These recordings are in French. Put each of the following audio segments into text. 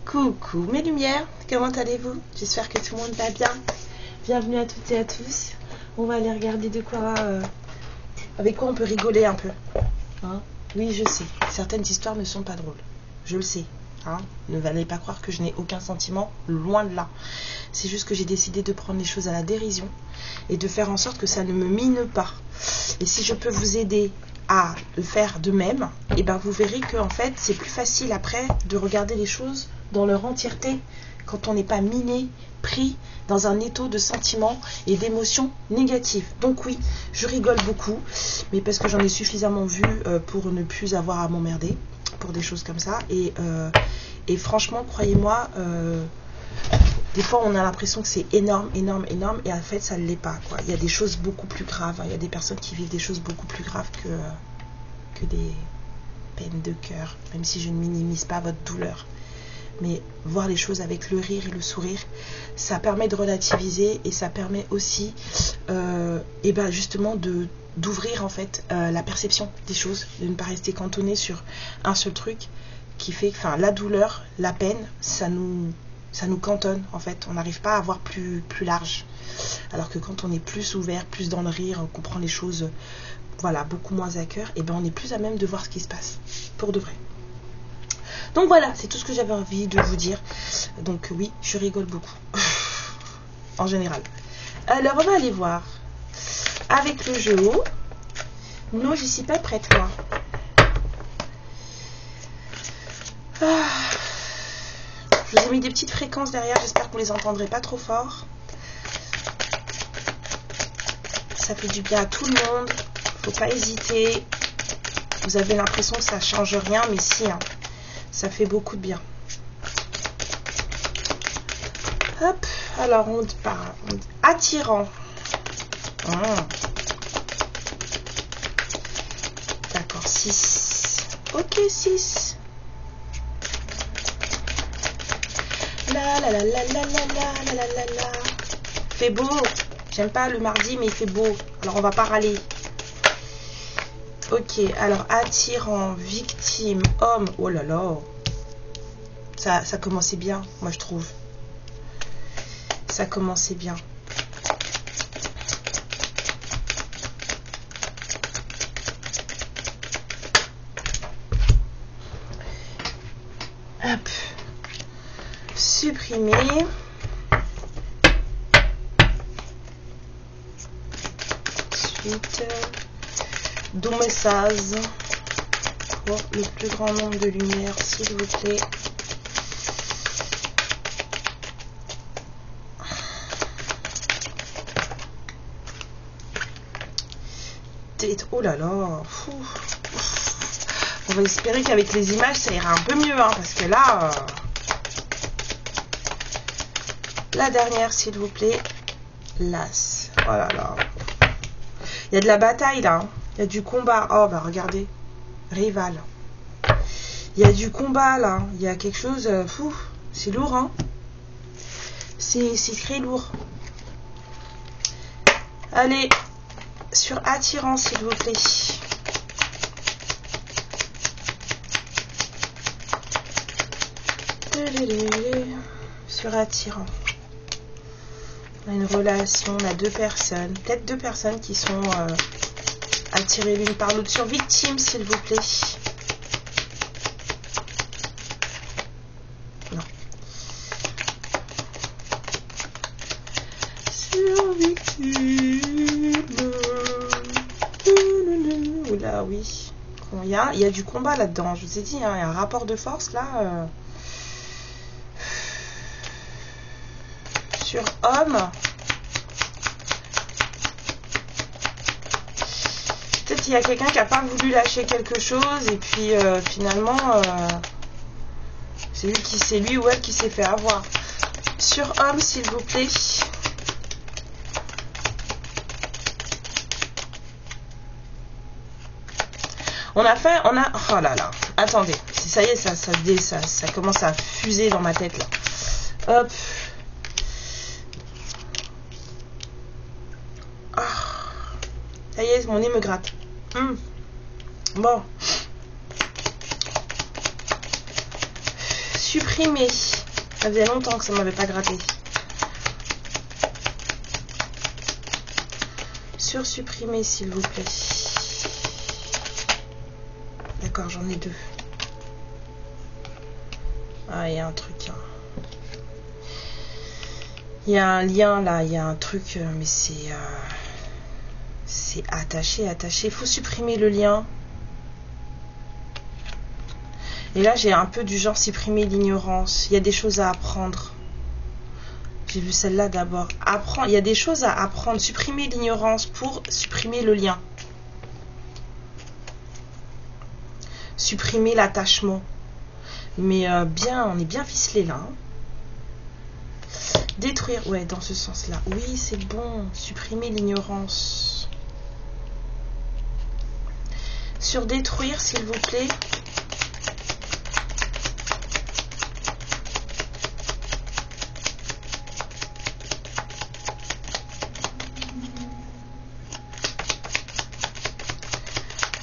Coucou mes lumières, comment allez-vous? J'espère que tout le monde va bien. Bienvenue à toutes et à tous. On va aller regarder de quoi, avec quoi on peut rigoler un peu. Hein? Oui, je sais, certaines histoires ne sont pas drôles. Je le sais. Hein? Ne allez pas croire que je n'ai aucun sentiment, loin de là. C'est juste que j'ai décidé de prendre les choses à la dérision et de faire en sorte que ça ne me mine pas. Et si je peux vous aider à le faire de même, et ben vous verrez que en fait c'est plus facile après de regarder les choses dans leur entièreté quand on n'est pas miné, pris dans un étau de sentiments et d'émotions négatives. Donc oui, je rigole beaucoup, mais parce que j'en ai suffisamment vu pour ne plus avoir à m'emmerder pour des choses comme ça. Et franchement, croyez-moi, des fois on a l'impression que c'est énorme, énorme, énorme, et en fait ça ne l'est pas, quoi. Il y a des choses beaucoup plus graves, hein. Il y a des personnes qui vivent des choses beaucoup plus graves que des peines de cœur, même si je ne minimise pas votre douleur. Mais voir les choses avec le rire et le sourire, ça permet de relativiser, et ça permet aussi et ben justement d'ouvrir en fait la perception des choses, de ne pas rester cantonné sur un seul truc qui fait, enfin la douleur, la peine, ça nous cantonne en fait, on n'arrive pas à voir plus large. Alors que quand on est plus ouvert, plus dans le rire, qu'on prend les choses voilà, beaucoup moins à cœur, et ben on est plus à même de voir ce qui se passe, pour de vrai. Donc voilà, c'est tout ce que j'avais envie de vous dire. Donc oui, je rigole beaucoup. En général. Alors on va aller voir. Avec le jeu haut. Non, j'y suis pas prête moi. Je vous ai mis des petites fréquences derrière, j'espère que vous les entendrez pas trop fort. Ça fait du bien à tout le monde. Faut pas hésiter. Vous avez l'impression que ça change rien, mais si, hein. Ça fait beaucoup de bien. Hop, alors on part. Attirant. D'accord, 6. Ok, 6. La la la la la la la la la la. Fait beau. J'aime pas le mardi, mais il fait beau. Alors on va pas râler. Ok, alors attirant, victime, homme. Oh là là. Ça commençait bien, moi je trouve. Ça commençait bien. Hop. Supprimer. Ensuite, deux messages pour le plus grand nombre de lumières, s'il vous plaît. Oh là là. On va espérer qu'avec les images ça ira un peu mieux, hein, parce que là la dernière s'il vous plaît. L'as. Oh là là. Il y a de la bataille là, hein. Il y a du combat. Oh bah regardez. Rival. Il y a du combat là. Il y a quelque chose. C'est lourd, hein. C'est très lourd. Allez. Sur attirant s'il vous plaît. Sur attirant. On a une relation, on a deux personnes. Peut-être deux personnes qui sont attirées l'une par l'autre. Sur victime s'il vous plaît. Non. Sur victime. Oula, oui. Bon, il y a du combat là-dedans. Je vous ai dit, hein, il y a un rapport de force là. Sur homme. Peut-être qu'il y a quelqu'un qui n'a pas voulu lâcher quelque chose et puis finalement c'est lui ou elle qui s'est fait avoir. Sur homme s'il vous plaît. Oh là là, attendez, ça y est, ça commence à fuser dans ma tête là. Hop. Ça y est, mon nez me gratte. Bon. Supprimer. Ça faisait longtemps que ça m'avait pas gratté. Sur supprimer, s'il vous plaît. D'accord, j'en ai 2. Ah, il y a un truc. Hein. Il y a un lien là, il y a un truc, mais c'est attaché. Il faut supprimer le lien. Et là, j'ai un peu du genre supprimer l'ignorance. Il y a des choses à apprendre. J'ai vu celle-là d'abord. Apprendre. Il y a des choses à apprendre. Supprimer l'ignorance pour supprimer le lien. Supprimer l'attachement. Mais bien, on est bien ficelé là. Hein. Détruire, ouais, dans ce sens-là. Oui, c'est bon. Supprimer l'ignorance. Sur détruire, s'il vous plaît.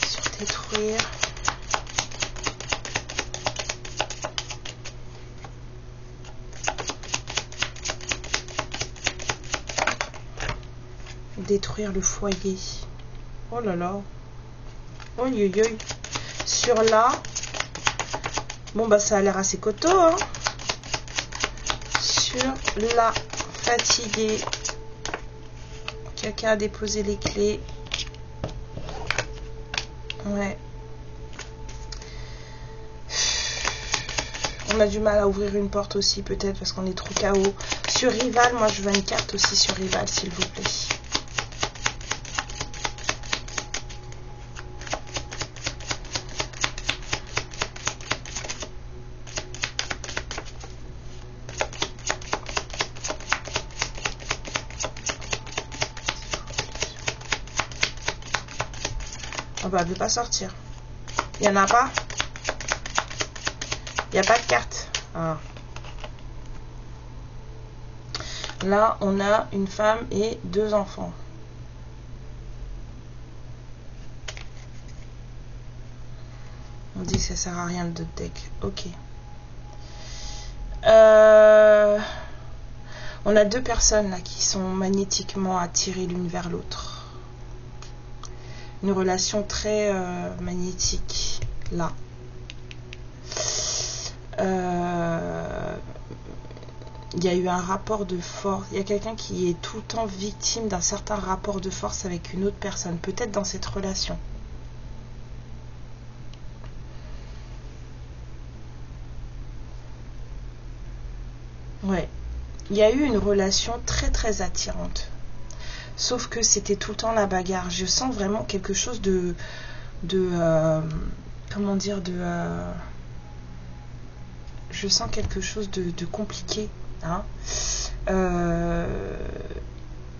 Sur détruire. Détruire le foyer. Oh là là. Oh yo yo. Sur là. Bon bah ça a l'air assez costaud. Hein. Sur la fatiguée. Quelqu'un a déposé les clés. Ouais. On a du mal à ouvrir une porte aussi peut-être parce qu'on est trop KO. Sur rival, moi je veux une carte aussi sur rival s'il vous plaît. Oh bah elle ne veut pas sortir. Il n'y en a pas. Il n'y a pas de carte. Ah. Là, on a une femme et 2 enfants. On dit que ça sert à rien le deck. Ok. On a 2 personnes là qui sont magnétiquement attirées l'une vers l'autre. Une relation très magnétique là. Il y a eu un rapport de force. Il y a quelqu'un qui est tout le temps victime d'un certain rapport de force avec une autre personne. Peut-être dans cette relation. Ouais. Il y a eu une relation très très attirante. Sauf que c'était tout le temps la bagarre. Je sens vraiment quelque chose de comment dire, je sens quelque chose de compliqué. Hein,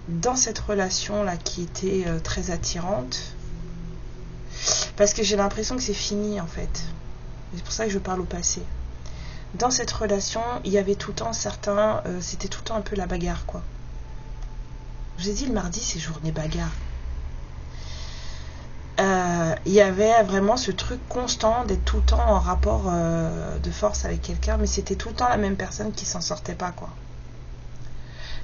dans cette relation là qui était très attirante, parce que j'ai l'impression que c'est fini en fait. C'est pour ça que je parle au passé. Dans cette relation, il y avait tout le temps certains, c'était tout le temps un peu la bagarre quoi. Je vous ai dit le mardi c'est journée bagarre. Il y avait vraiment ce truc constant d'être tout le temps en rapport de force avec quelqu'un, mais c'était tout le temps la même personne qui s'en sortait pas quoi.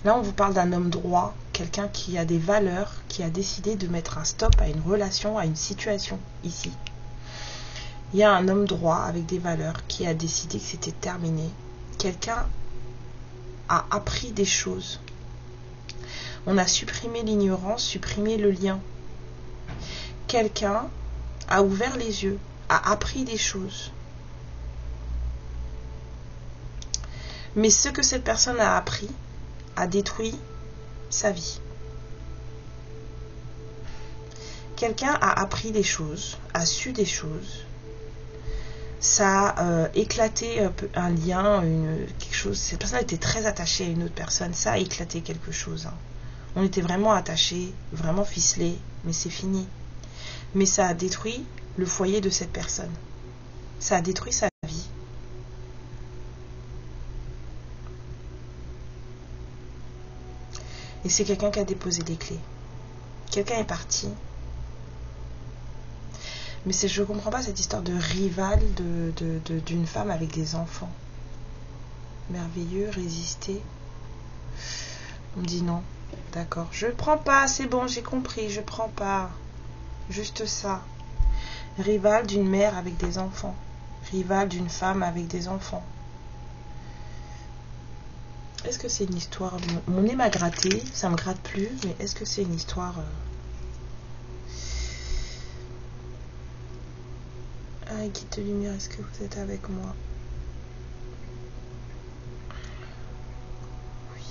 Là on vous parle d'un homme droit, quelqu'un qui a des valeurs, qui a décidé de mettre un stop à une relation, à une situation ici. Il y a un homme droit avec des valeurs qui a décidé que c'était terminé. Quelqu'un a appris des choses. On a supprimé l'ignorance, supprimé le lien. Quelqu'un a ouvert les yeux, a appris des choses. Mais ce que cette personne a appris a détruit sa vie. Quelqu'un a appris des choses, a su des choses. Ça a éclaté un lien, quelque chose. Cette personne était très attachée à une autre personne. Ça a éclaté quelque chose. Hein. On était vraiment attachés, vraiment ficelés, mais c'est fini. Mais ça a détruit le foyer de cette personne. Ça a détruit sa vie. Et c'est quelqu'un qui a déposé des clés. Quelqu'un est parti Mais je comprends pas cette histoire de rival d'une femme avec des enfants. Merveilleux, résister. On me dit non. D'accord. Je prends pas, c'est bon, j'ai compris, je prends pas. Juste ça. Rival d'une mère avec des enfants. Rival d'une femme avec des enfants. Est-ce que c'est une histoire... Mon nez m'a gratté, ça me gratte plus, mais est-ce que c'est une histoire... Ah, guide de lumière, est-ce que vous êtes avec moi? Oui,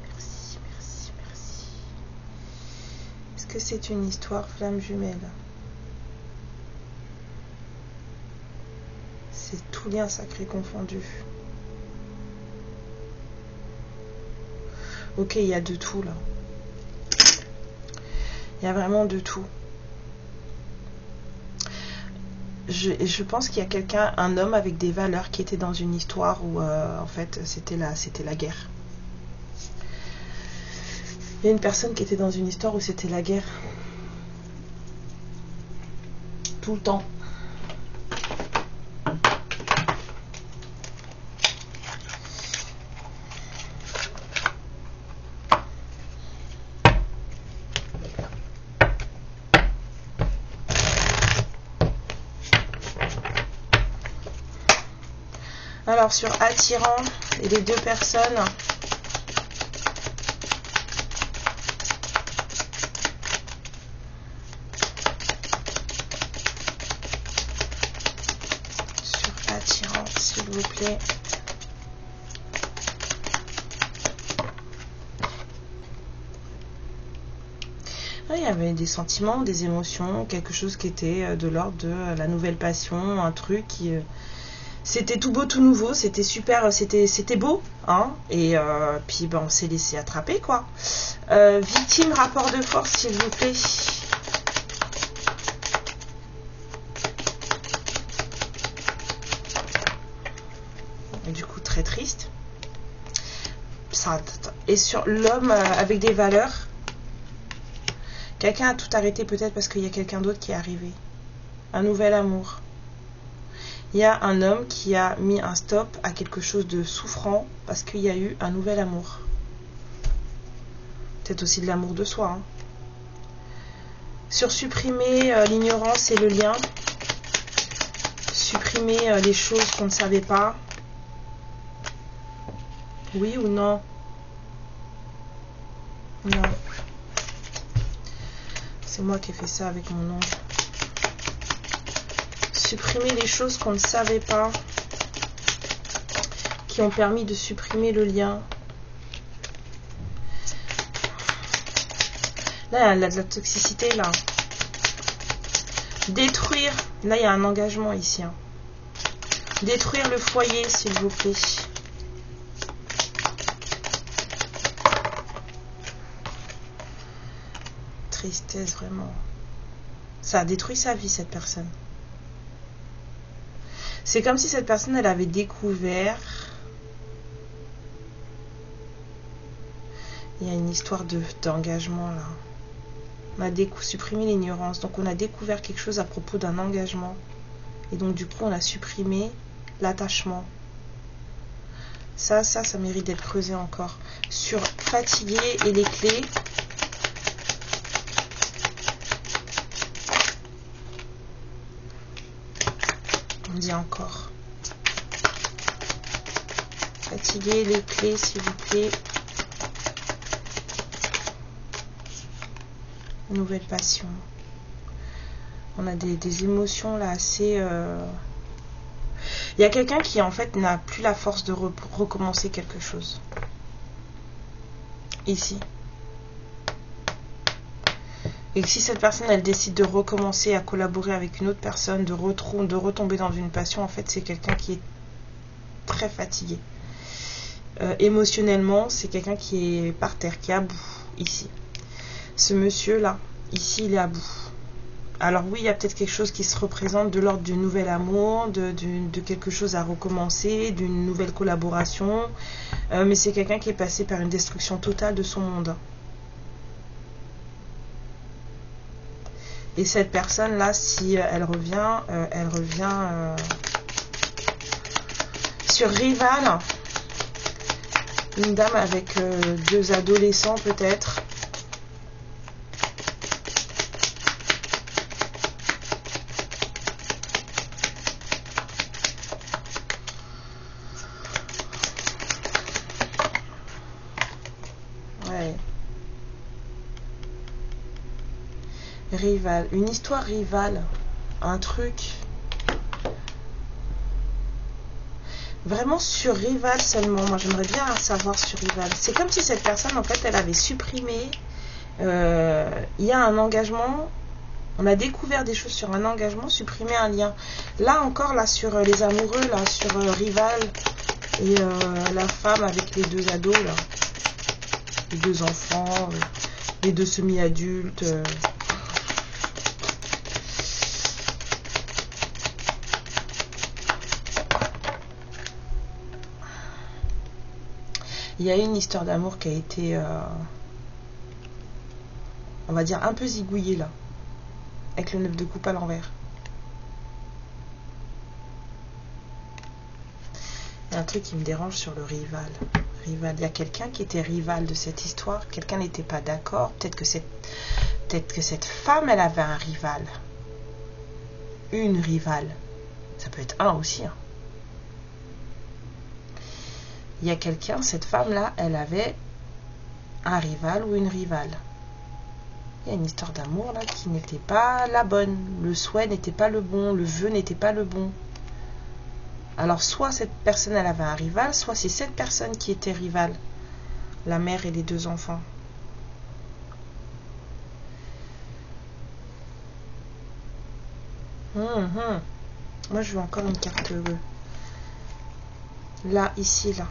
merci, merci, merci. Est-ce que c'est une histoire flamme jumelle? C'est tout lien sacré confondu. Ok, il y a de tout là. Il y a vraiment de tout. Je pense qu'il y a quelqu'un, un homme avec des valeurs qui était dans une histoire où en fait c'était la guerre. Il y a une personne qui était dans une histoire où c'était la guerre. Tout le temps. Alors sur attirant et les deux personnes, sur attirant s'il vous plaît. Il y avait des sentiments, des émotions, quelque chose qui était de l'ordre de la nouvelle passion, un truc qui... C'était tout beau, tout nouveau, c'était super, c'était beau, hein, et puis ben, on s'est laissé attraper, quoi. Victime, rapport de force, s'il vous plaît. Et du coup, très triste. Ça, et sur l'homme avec des valeurs, quelqu'un a tout arrêté peut-être parce qu'il y a quelqu'un d'autre qui est arrivé. Un nouvel amour. Il y a un homme qui a mis un stop à quelque chose de souffrant parce qu'il y a eu un nouvel amour. Peut-être aussi de l'amour de soi. Hein. Sur supprimer l'ignorance et le lien. Supprimer les choses qu'on ne savait pas. Oui ou non? Non. C'est moi qui ai fait ça avec mon oncle. Supprimer les choses qu'on ne savait pas, qui ont permis de supprimer le lien. Là, il y a de la toxicité, là. Détruire. Là, il y a un engagement ici. Hein. Détruire le foyer, s'il vous plaît. Tristesse, vraiment. Ça a détruit sa vie, cette personne. C'est comme si cette personne, elle avait découvert... Il y a une histoire d'engagement, là. On a supprimé l'ignorance. Donc, on a découvert quelque chose à propos d'un engagement. Et donc, du coup, on a supprimé l'attachement. Ça mérite d'être creusé encore. Sur fatigué et les clés... On dit encore. Fatigué, les clés, s'il vous plaît. Nouvelle passion. On a des émotions là assez... Il y a quelqu'un qui en fait n'a plus la force de recommencer quelque chose. Ici. Et que si cette personne elle décide de recommencer à collaborer avec une autre personne, de retomber dans une passion, en fait c'est quelqu'un qui est très fatigué. Émotionnellement, c'est quelqu'un qui est par terre, qui est à bout, ici. Ce monsieur là, ici il est à bout. Alors oui, il y a peut-être quelque chose qui se représente de l'ordre du nouvel amour, de quelque chose à recommencer, d'une nouvelle collaboration, mais c'est quelqu'un qui est passé par une destruction totale de son monde. Et cette personne-là, si elle revient sur rival. Une dame avec 2 adolescents peut-être. Ouais. Rival. Une histoire rivale. Un truc. Vraiment sur rival seulement. Moi j'aimerais bien savoir sur rival. C'est comme si cette personne en fait elle avait supprimé. Il y a un engagement. On a découvert des choses sur un engagement, supprimer un lien. Là encore là sur les amoureux, là sur rival et la femme avec les 2 ados là. Les 2 enfants, les 2 semi-adultes. Il y a une histoire d'amour qui a été, on va dire, un peu zigouillée là, avec le 9 de coupe à l'envers. Il y a un truc qui me dérange sur le rival. Il y a quelqu'un qui était rival de cette histoire, quelqu'un n'était pas d'accord, peut-être que cette femme, elle avait un rival. Une rivale. Ça peut être un aussi, hein. Il y a quelqu'un, cette femme-là, elle avait un rival ou une rivale. Il y a une histoire d'amour là qui n'était pas la bonne. Le souhait n'était pas le bon, le vœu n'était pas le bon. Alors soit cette personne, elle avait un rival, soit c'est cette personne qui était rivale. La mère et les 2 enfants. Moi, je veux encore une carte. Là, ici, là.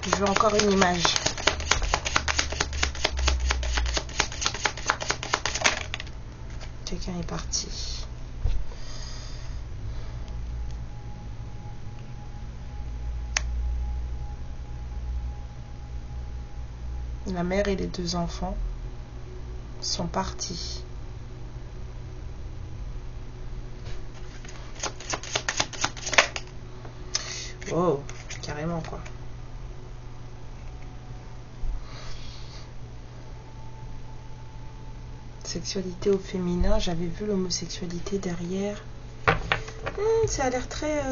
Je veux encore une image. Quelqu'un est parti. La mère et les 2 enfants sont partis. Oh, carrément quoi. Sexualité au féminin, j'avais vu l'homosexualité derrière. Ça a l'air très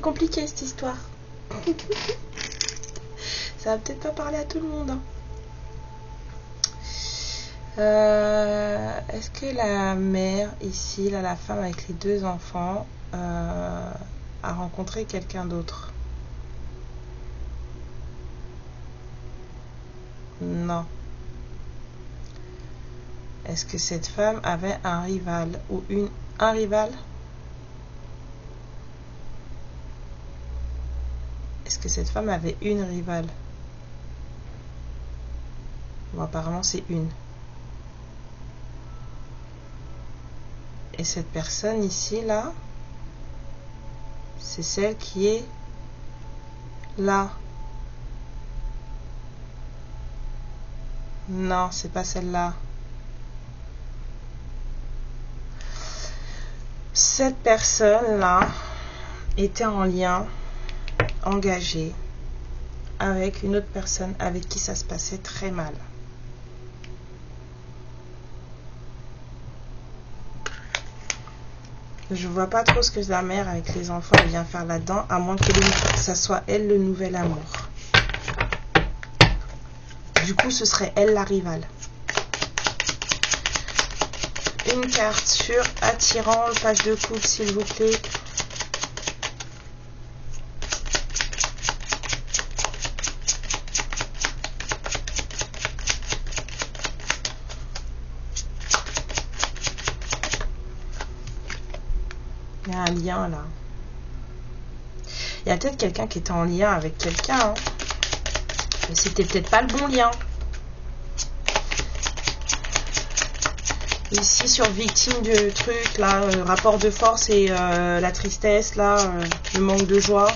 compliqué cette histoire. Ça va peut-être pas parler à tout le monde. Est-ce que la mère ici, là, la femme avec les 2 enfants, a rencontré quelqu'un d'autre? Non. Est-ce que cette femme avait un rival ou un rival? Est-ce que cette femme avait une rivale? Bon, apparemment c'est une. Et cette personne ici, là, c'est celle qui est là. Non, c'est pas celle-là. Cette personne-là était en lien, engagée, avec une autre personne avec qui ça se passait très mal. Je vois pas trop ce que la mère avec les enfants vient faire là-dedans, à moins que ça soit elle le nouvel amour. Du coup, ce serait elle la rivale. Une carte sur attirant, page de couple, s'il vous plaît. Il y a un lien là. Il y a peut-être quelqu'un qui était en lien avec quelqu'un. Hein. Mais c'était peut-être pas le bon lien. Ici sur victime du truc là, rapport de force et la tristesse là, le manque de joie.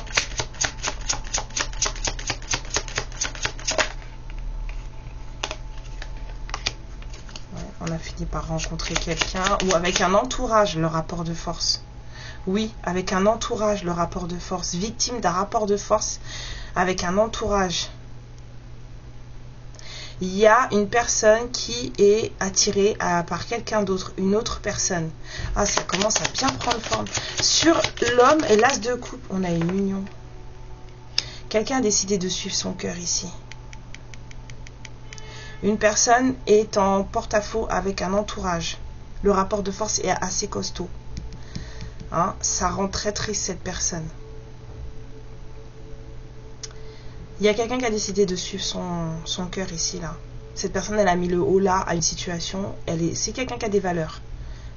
Ouais, on on a fini par rencontrer quelqu'un, ou avec un entourage, le rapport de force. Oui, avec un entourage, le rapport de force. Victime d'un rapport de force avec un entourage. Il y a une personne qui est attirée par quelqu'un d'autre, une autre personne. Ah, ça commence à bien prendre forme. Sur l'homme et l'as de coupe, on a une union. Quelqu'un a décidé de suivre son cœur ici. Une personne est en porte-à-faux avec un entourage. Le rapport de force est assez costaud. Hein, ça rend très triste cette personne. Il y a quelqu'un qui a décidé de suivre son cœur ici, là. Cette personne, elle a mis le haut là à une situation. C'est quelqu'un qui a des valeurs.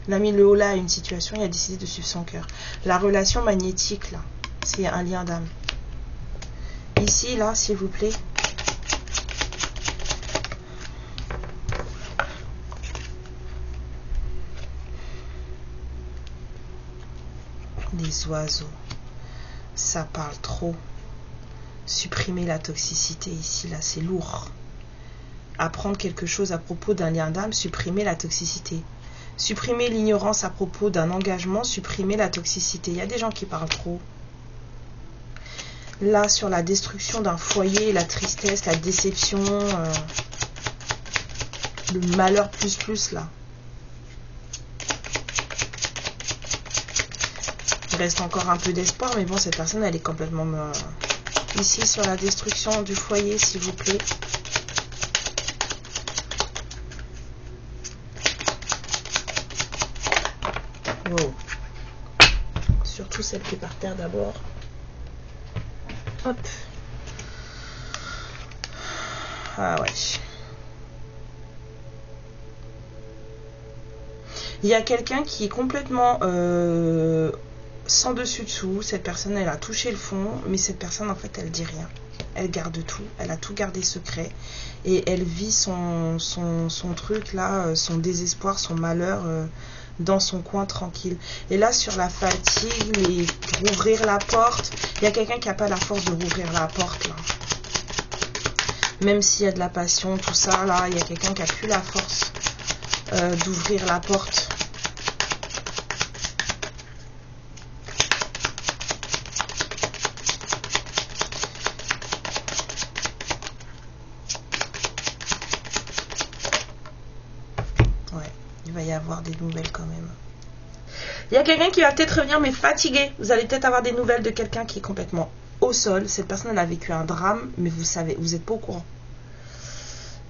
Elle a mis le haut là à une situation et a décidé de suivre son cœur. La relation magnétique, là, c'est un lien d'âme. Ici, là, s'il vous plaît. Les oiseaux. Ça parle trop. Supprimer la toxicité ici, là, c'est lourd. Apprendre quelque chose à propos d'un lien d'âme, supprimer la toxicité. Supprimer l'ignorance à propos d'un engagement, supprimer la toxicité. Il y a des gens qui parlent trop. Là, sur la destruction d'un foyer, la tristesse, la déception, le malheur plus, là. Il reste encore un peu d'espoir, mais bon, cette personne, elle est complètement... Ici, sur la destruction du foyer, s'il vous plaît. Wow. Surtout celle qui est par terre d'abord. Hop. Ah ouais. Il y a quelqu'un qui est complètement... sans dessus-dessous, cette personne, elle a touché le fond, mais cette personne, en fait, elle dit rien. Elle garde tout, elle a tout gardé secret, et elle vit son truc, là, son désespoir, son malheur, dans son coin tranquille. Et là, sur la fatigue, rouvrir la porte, il y a quelqu'un qui n'a pas la force de rouvrir la porte, là. Même s'il y a de la passion, tout ça, là, il y a quelqu'un qui n'a plus la force d'ouvrir la porte. Il va y avoir des nouvelles quand même. Il y a quelqu'un qui va peut-être revenir mais fatigué. Vous allez peut-être avoir des nouvelles de quelqu'un qui est complètement au sol. Cette personne, elle a vécu un drame, mais vous savez, vous n'êtes pas au courant.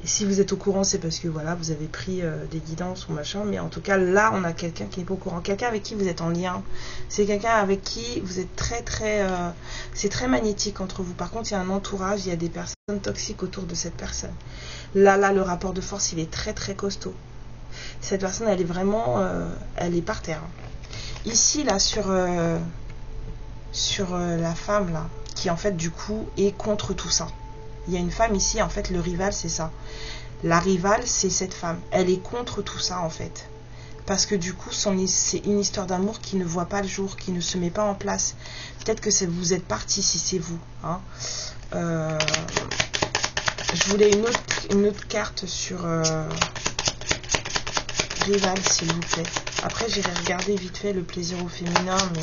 Et si vous êtes au courant, c'est parce que voilà, vous avez pris des guidances ou machin. Mais en tout cas, là, on a quelqu'un qui n'est pas au courant. Quelqu'un avec qui vous êtes en lien. C'est quelqu'un avec qui vous êtes très... c'est très magnétique entre vous. Par contre, il y a un entourage, il y a des personnes toxiques autour de cette personne. Là, le rapport de force, il est très costaud. Cette personne, elle est vraiment... elle est par terre. Ici, là, sur la femme, là, qui, en fait, du coup, est contre tout ça. Il y a une femme ici, en fait, le rival, c'est ça. La rivale, c'est cette femme. Elle est contre tout ça, en fait. Parce que, du coup, c'est une histoire d'amour qui ne voit pas le jour, qui ne se met pas en place. Peut-être que vous êtes parti, si c'est vous. Hein. Je voulais une autre carte sur... rival, s'il vous plaît. Après, j'irai regarder vite fait le plaisir au féminin, mais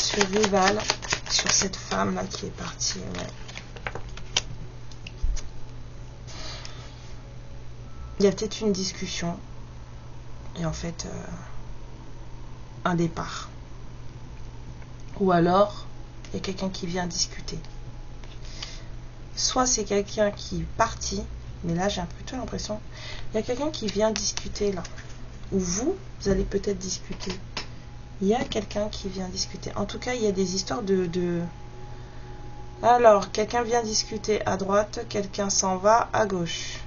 sur rival, sur cette femme là qui est partie. Ouais. Il y a peut-être une discussion et en fait un départ. Ou alors il y a quelqu'un qui vient discuter. Soit c'est quelqu'un qui est parti. Mais là, j'ai un peu l'impression... Il y a quelqu'un qui vient discuter, là. Ou vous allez peut-être discuter. Il y a quelqu'un qui vient discuter. En tout cas, il y a des histoires de... Alors, quelqu'un vient discuter à droite, quelqu'un s'en va à gauche.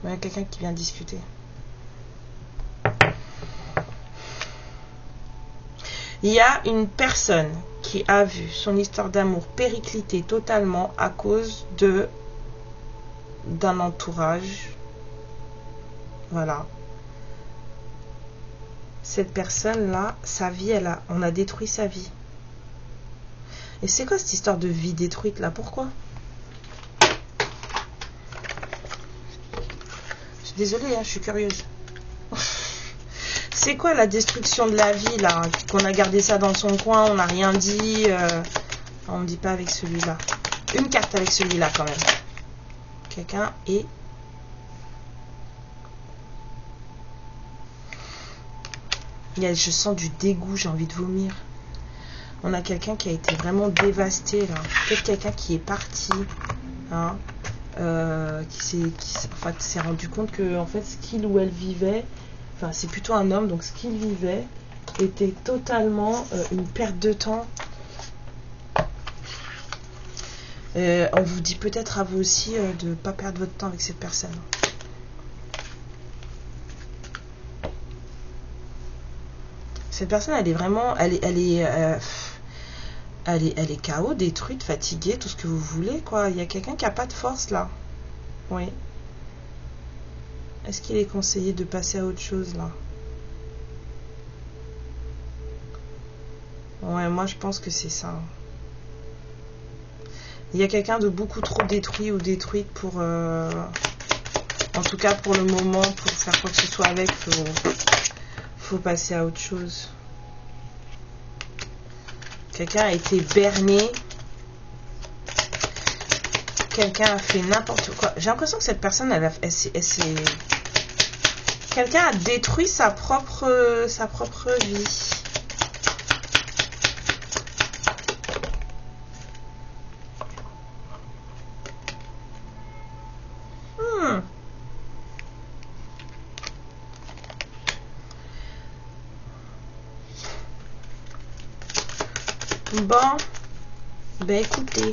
Il y a quelqu'un qui vient discuter. Il y a une personne qui a vu son histoire d'amour péricliter totalement à cause d'un entourage. Voilà. Cette personne-là, sa vie, on a détruit sa vie. Et c'est quoi cette histoire de vie détruite là? Pourquoi? Je suis désolée, hein, je suis curieuse. C'est quoi la destruction de la vie là? Qu'on a gardé ça dans son coin, on n'a rien dit. On ne dit pas avec celui-là. Une carte avec celui-là quand même. Quelqu'un est... Je sens du dégoût, j'ai envie de vomir. On a quelqu'un qui a été vraiment dévasté là. Peut-être quelqu'un qui est parti. Hein, qui s'est rendu compte que en fait ce qu'il ou elle vivait, enfin c'est plutôt un homme, donc ce qu'il vivait était totalement une perte de temps. On vous dit peut-être à vous aussi de ne pas perdre votre temps avec cette personne. Cette personne, elle est vraiment, elle est KO, détruite, fatiguée, tout ce que vous voulez, quoi. Il y a quelqu'un qui n'a pas de force, là. Oui. Est-ce qu'il est conseillé de passer à autre chose, là? Ouais, moi, je pense que c'est ça. Il y a quelqu'un de beaucoup trop détruit ou détruite pour... en tout cas, pour le moment, pour faire quoi que ce soit avec, faut passer à autre chose. Quelqu'un a été berné. Quelqu'un a fait n'importe quoi. J'ai l'impression que cette personne, elle s'est... Quelqu'un a détruit sa propre vie. Bon, ben écoutez,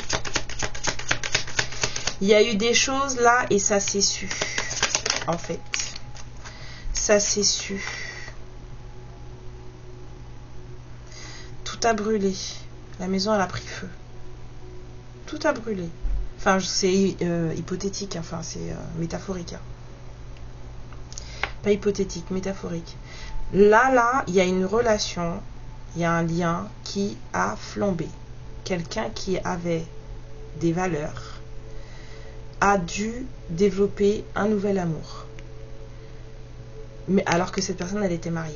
il y a eu des choses là et ça s'est su, en fait. Ça s'est su. Tout a brûlé. La maison, elle a pris feu. Tout a brûlé. Enfin, c'est hypothétique, enfin, c'est métaphorique. Hein. Pas hypothétique, métaphorique. Là, il y a une relation... Il y a un lien qui a flambé. Quelqu'un qui avait des valeurs a dû développer un nouvel amour. Mais alors que cette personne, elle était mariée.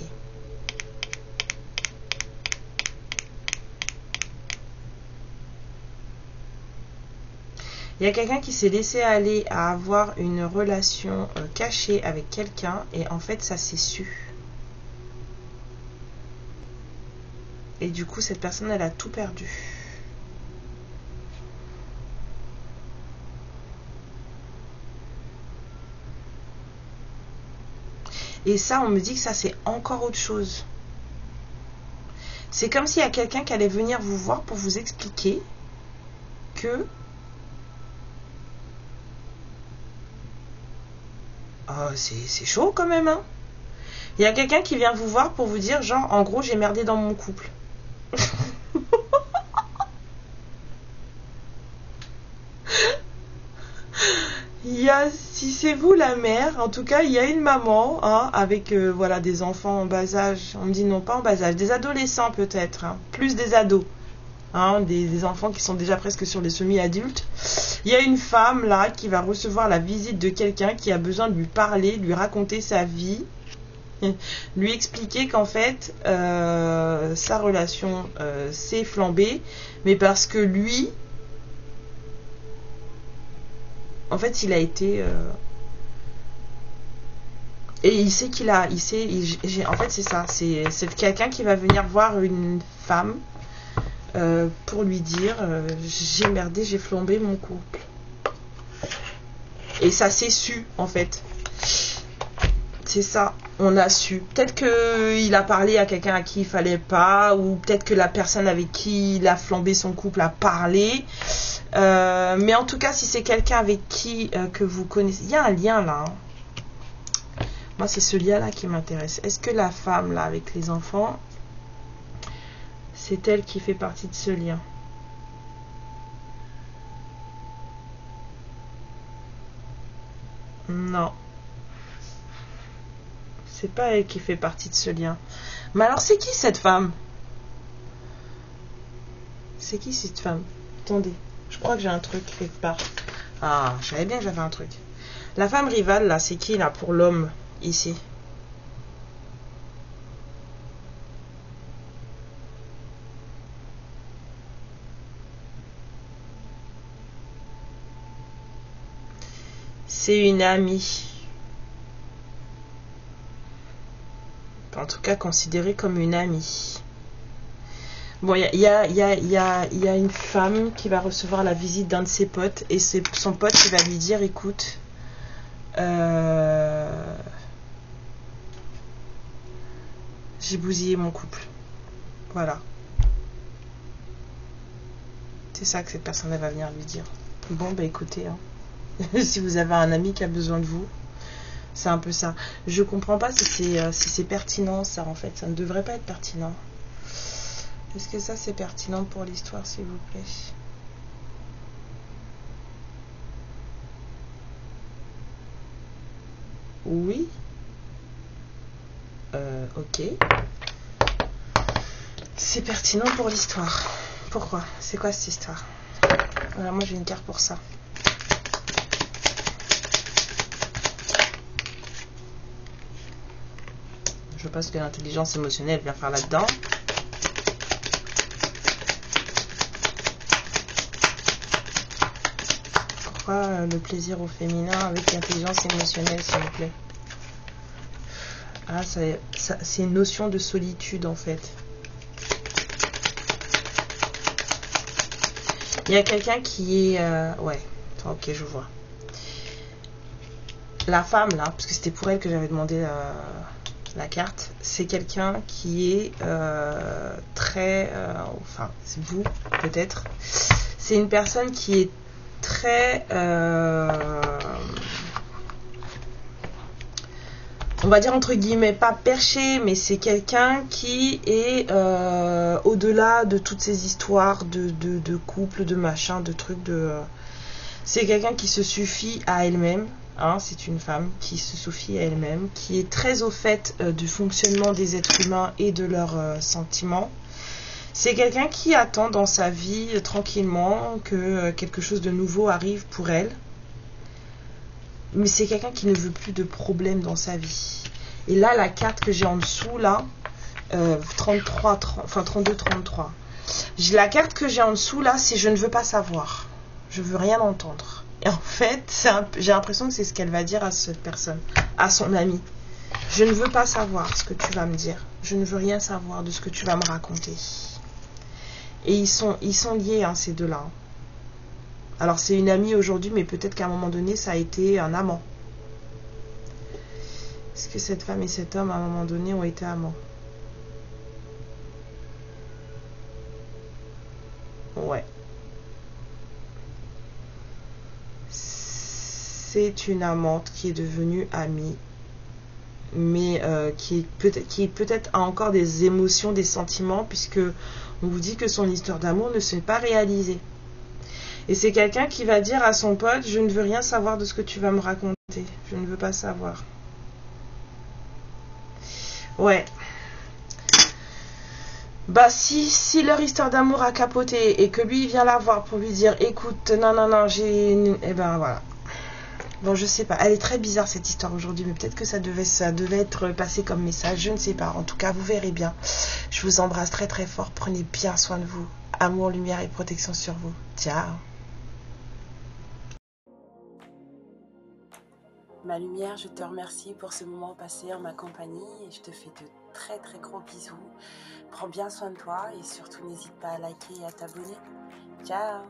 Il y a quelqu'un qui s'est laissé aller à avoir une relation cachée avec quelqu'un et en fait, ça s'est su. Et du coup, cette personne, elle a tout perdu. Et ça, on me dit que ça, c'est encore autre chose. C'est comme s'il y a quelqu'un qui allait venir vous voir pour vous expliquer que... Oh, c'est chaud quand même, hein. Il y a quelqu'un qui vient vous voir pour vous dire, genre, en gros, j'ai merdé dans mon couple. Si c'est vous la mère, en tout cas, il y a une maman hein, avec voilà, des enfants en bas âge. On me dit non, pas en bas âge, des adolescents peut-être, hein, plus des ados, hein, des enfants qui sont déjà presque sur les semi-adultes. Il y a une femme là qui va recevoir la visite de quelqu'un qui a besoin de lui parler, de lui raconter sa vie. Lui expliquer qu'en fait sa relation s'est flambée, mais parce que lui en fait il a été et il sait en fait c'est ça, c'est quelqu'un qui va venir voir une femme pour lui dire j'ai merdé, j'ai flambé mon couple, et ça s'est su en fait. C'est ça, on a su. Peut-être qu'il a parlé à quelqu'un à qui il fallait pas, ou peut-être que la personne avec qui il a flambé son couple a parlé. Mais en tout cas, si c'est quelqu'un avec qui que vous connaissez, il y a un lien là. Hein. Moi, c'est ce lien-là qui m'intéresse. Est-ce que la femme là avec les enfants, c'est elle qui fait partie de ce lien? Non. C'est pas elle qui fait partie de ce lien. Mais alors c'est qui cette femme? C'est qui cette femme? Attendez, je crois que j'ai un truc quelque part. Ah, je savais bien que j'avais un truc. La femme rivale, là, c'est qui, là, pour l'homme, ici? C'est une amie. En tout cas, considérée comme une amie. Bon, il y a une femme qui va recevoir la visite d'un de ses potes. Et c'est son pote qui va lui dire, écoute... j'ai bousillé mon couple. Voilà. C'est ça que cette personne va venir lui dire. Bon, bah écoutez, hein. Si vous avez un ami qui a besoin de vous, c'est un peu ça. Je comprends pas si c'est pertinent, ça, en fait. Ça ne devrait pas être pertinent. Est-ce que ça, c'est pertinent pour l'histoire, s'il vous plaît? Oui. Ok. C'est pertinent pour l'histoire. Pourquoi? C'est quoi cette histoire? Voilà, moi j'ai une carte pour ça. Je pense que l'intelligence émotionnelle vient faire là-dedans. Pourquoi le plaisir au féminin avec l'intelligence émotionnelle, s'il vous plaît? Ah, c'est une notion de solitude, en fait. Il y a quelqu'un qui est... ouais, ok, je vois. La femme, là, parce que c'était pour elle que j'avais demandé la carte, c'est quelqu'un qui est très... enfin, c'est vous, peut-être. C'est une personne qui est très... on va dire entre guillemets pas perché, mais c'est quelqu'un qui est au-delà de toutes ces histoires de couple, de machin, de trucs, c'est quelqu'un qui se suffit à elle-même, hein, c'est une femme qui se suffit à elle-même, qui est très au fait du fonctionnement des êtres humains et de leurs sentiments. C'est quelqu'un qui attend dans sa vie tranquillement que quelque chose de nouveau arrive pour elle. Mais c'est quelqu'un qui ne veut plus de problèmes dans sa vie. Et là, la carte que j'ai en dessous, là, 33, 30, enfin 32, 33. La carte que j'ai en dessous, là, c'est je ne veux pas savoir. Je veux rien entendre. Et en fait, j'ai l'impression que c'est ce qu'elle va dire à cette personne, à son ami. Je ne veux pas savoir ce que tu vas me dire. Je ne veux rien savoir de ce que tu vas me raconter. Et ils sont liés, hein, ces deux-là. Alors c'est une amie aujourd'hui, mais peut-être qu'à un moment donné, ça a été un amant. Est-ce que cette femme et cet homme, à un moment donné, ont été amants? Ouais. C'est une amante qui est devenue amie, mais qui peut-être a encore des émotions, des sentiments, puisque on vous dit que son histoire d'amour ne s'est pas réalisée. Et c'est quelqu'un qui va dire à son pote, je ne veux rien savoir de ce que tu vas me raconter. Je ne veux pas savoir. Ouais. Bah si leur histoire d'amour a capoté et que lui il vient la voir pour lui dire écoute, non, eh ben voilà. Bon, je sais pas, elle est très bizarre cette histoire aujourd'hui, mais peut-être que ça devait être passé comme message, je ne sais pas. En tout cas, vous verrez bien. Je vous embrasse très très fort, prenez bien soin de vous. Amour, lumière et protection sur vous. Ciao. Ma lumière, je te remercie pour ce moment passé en ma compagnie et je te fais de très très gros bisous. Prends bien soin de toi et surtout n'hésite pas à liker et à t'abonner. Ciao.